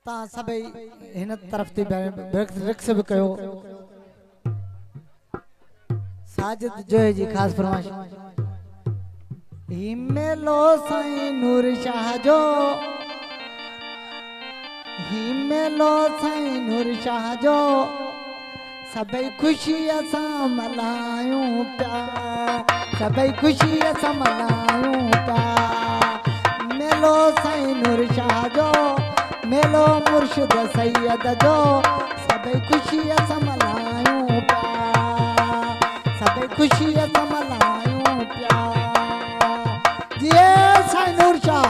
ता सभई हिन तरफ थी रिक्स भी कयो साजिद जो जी खास फरमाइश ही मेलो साईं नूर शाह जो ही मेलो साईं नूर शाह जो सभई खुशी असां मल्हायूं पिया सभई खुशी असां मल्हायूं पिया मेलो साईं नूर शाह जो मेलो मुर्शिद सैयद जो सभई खुशी असां मल्हायूं पिया सभई खुशी असां मल्हायूं पिया जिए साईं नूर शाह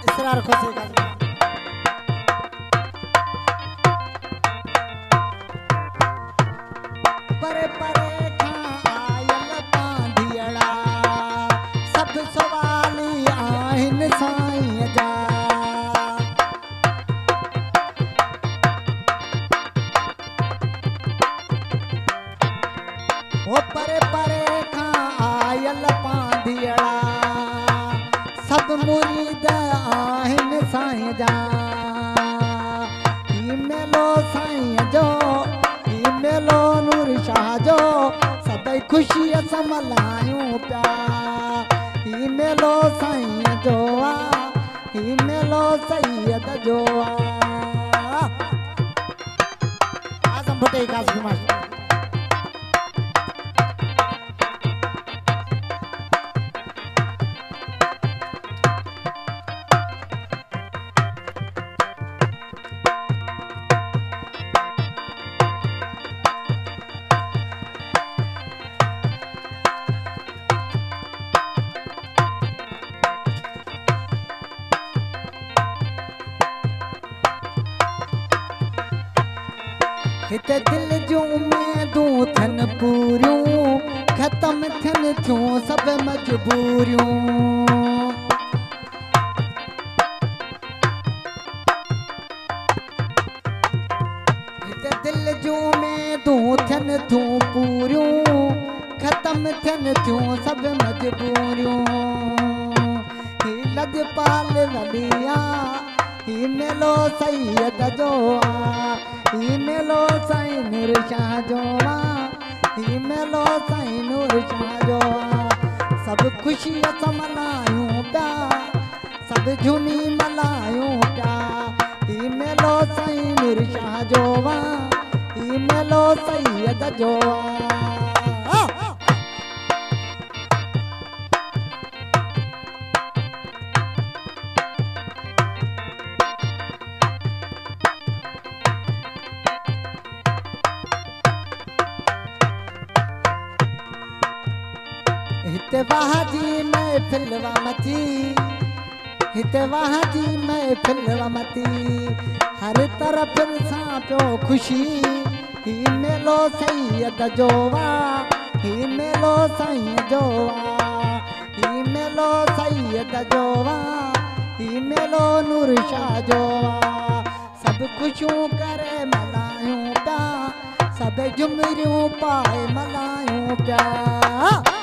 इसरार खुशी का परे परे खां आयल पांधियड़ा सब सवाली आहिन साईं जा ओ परे परे खां आयल पांधियड़ा सब मुरीद आहिन साईं जा ही मेलो साईं जो ही मेलो नूर शाह जो सभई खुशी असां मल्हायूं पिया ही मेलो साईं जो ही मेलो सैयद जो आज़म भुट्टे का फरमाइश हिते दिल जूं उम्मीदूं थन पूरियूं ख़त्म थियन थियूं सब मजबूरियूं हिते दिल जूं उम्मीदूं थियन थियूं पूरियूं ख़त्म थियन थियूं सब मजबूरियूं ही लजपाल वलिया ही मेलो सैयद जो ही मेलो साईं नूर शाह जो ही मेलो साईं नूर शाह जो सब खुशी असां मल्हायूं पिया सब झूमी मल्हायूं पिया ही मेलो साईं नूर शाह जो ही मेलो सैयद जो हिते वाह जी महफिल मची हिते वाह जी महफिल मची हर तरफ सां पियो खुशी ही मेलो सैयद जो ही मेलो साईं जो ही मेलो सैयद जो ही मेलो नूर शाह जो सब खुशियूं करे मल्हायूं पिया सब झुमरियूं पाए मल्हायूं पिया